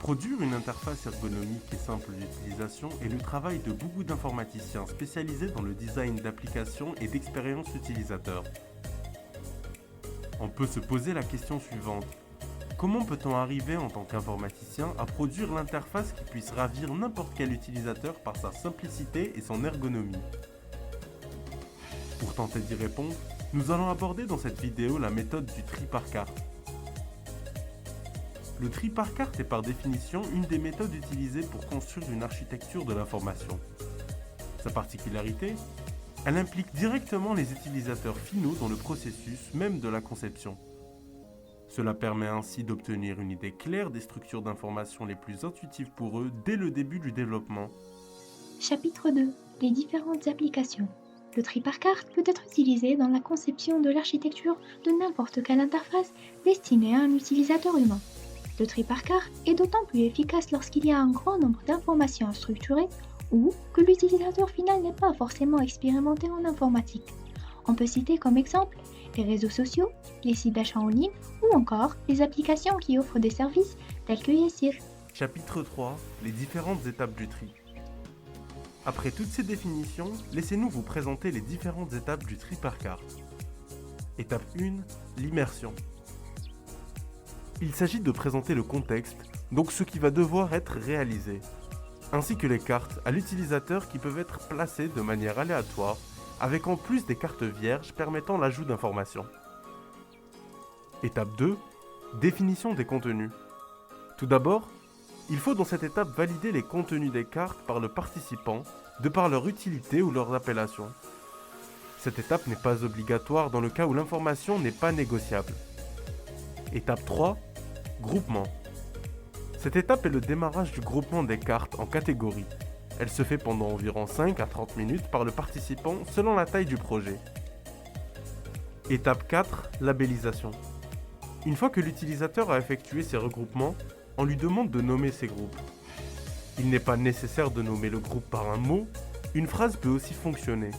Produire une interface ergonomique et simple d'utilisation est le travail de beaucoup d'informaticiens spécialisés dans le design d'applications et d'expériences utilisateurs. On peut se poser la question suivante. Comment peut-on arriver en tant qu'informaticien à produire l'interface qui puisse ravir n'importe quel utilisateur par sa simplicité et son ergonomie? Pour tenter d'y répondre, nous allons aborder dans cette vidéo la méthode du tri par carte. Le tri par carte est par définition une des méthodes utilisées pour construire une architecture de l'information. Sa particularité, elle implique directement les utilisateurs finaux dans le processus même de la conception. Cela permet ainsi d'obtenir une idée claire des structures d'information les plus intuitives pour eux dès le début du développement. Chapitre 2. Les différentes applications. Le tri par carte peut être utilisé dans la conception de l'architecture de n'importe quelle interface destinée à un utilisateur humain. Le tri par carte est d'autant plus efficace lorsqu'il y a un grand nombre d'informations à structurer ou que l'utilisateur final n'est pas forcément expérimenté en informatique. On peut citer comme exemple les réseaux sociaux, les sites d'achat en ligne ou encore les applications qui offrent des services tels que Yesir. Chapitre 3. Les différentes étapes du tri. Après toutes ces définitions, laissez-nous vous présenter les différentes étapes du tri par carte. Étape 1. L'immersion. Il s'agit de présenter le contexte, donc ce qui va devoir être réalisé, ainsi que les cartes à l'utilisateur qui peuvent être placées de manière aléatoire, avec en plus des cartes vierges permettant l'ajout d'informations. Étape 2. Définition des contenus. Tout d'abord, il faut dans cette étape valider les contenus des cartes par le participant, de par leur utilité ou leur appellation. Cette étape n'est pas obligatoire dans le cas où l'information n'est pas négociable. Étape 3. Groupement. Cette étape est le démarrage du groupement des cartes en catégories. Elle se fait pendant environ 5 à 30 minutes par le participant selon la taille du projet. Étape 4. Labellisation. Une fois que l'utilisateur a effectué ses regroupements, on lui demande de nommer ses groupes. Il n'est pas nécessaire de nommer le groupe par un mot, une phrase peut aussi fonctionner.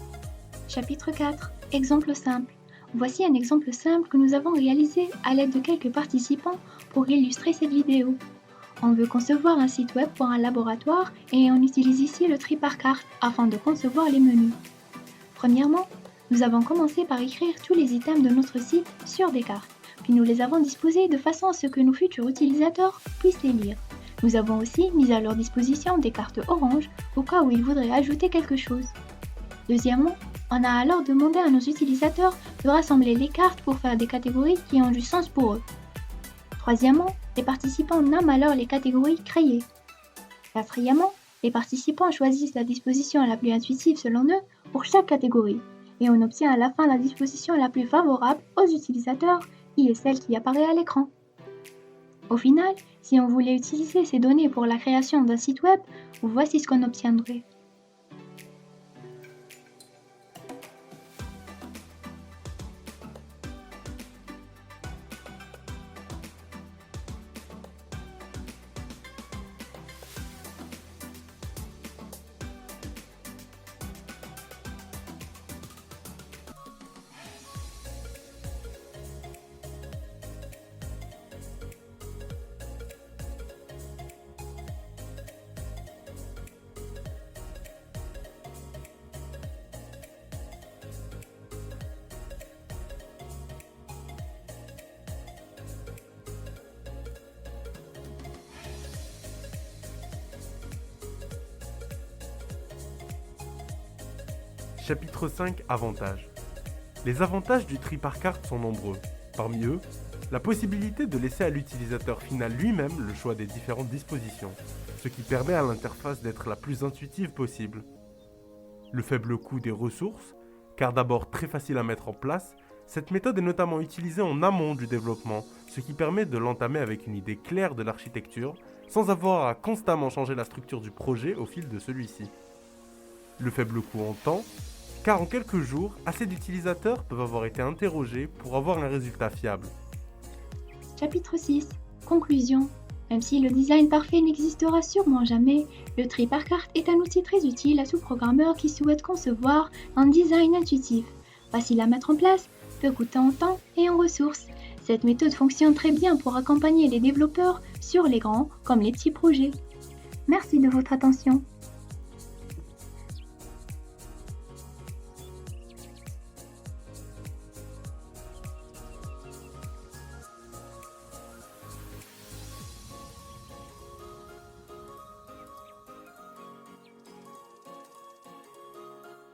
Chapitre 4. Exemple simple. Voici un exemple simple que nous avons réalisé à l'aide de quelques participants pour illustrer cette vidéo. On veut concevoir un site web pour un laboratoire et on utilise ici le tri par carte afin de concevoir les menus. Premièrement, nous avons commencé par écrire tous les items de notre site sur des cartes, puis nous les avons disposés de façon à ce que nos futurs utilisateurs puissent les lire. Nous avons aussi mis à leur disposition des cartes orange au cas où ils voudraient ajouter quelque chose. Deuxièmement, on a alors demandé à nos utilisateurs de rassembler les cartes pour faire des catégories qui ont du sens pour eux. Troisièmement, les participants nomment alors les catégories créées. Quatrièmement, les participants choisissent la disposition la plus intuitive selon eux pour chaque catégorie, et on obtient à la fin la disposition la plus favorable aux utilisateurs, qui est celle qui apparaît à l'écran. Au final, si on voulait utiliser ces données pour la création d'un site web, voici ce qu'on obtiendrait. Chapitre 5. Avantages. Les avantages du tri par carte sont nombreux. Parmi eux, la possibilité de laisser à l'utilisateur final lui-même le choix des différentes dispositions, ce qui permet à l'interface d'être la plus intuitive possible. Le faible coût des ressources, car d'abord très facile à mettre en place, cette méthode est notamment utilisée en amont du développement, ce qui permet de l'entamer avec une idée claire de l'architecture, sans avoir à constamment changer la structure du projet au fil de celui-ci. Le faible coût en temps, car en quelques jours, assez d'utilisateurs peuvent avoir été interrogés pour avoir un résultat fiable. Chapitre 6. Conclusion. Même si le design parfait n'existera sûrement jamais, le tri par carte est un outil très utile à tout programmeur qui souhaite concevoir un design intuitif, facile à mettre en place, peu coûtant en temps et en ressources. Cette méthode fonctionne très bien pour accompagner les développeurs sur les grands comme les petits projets. Merci de votre attention.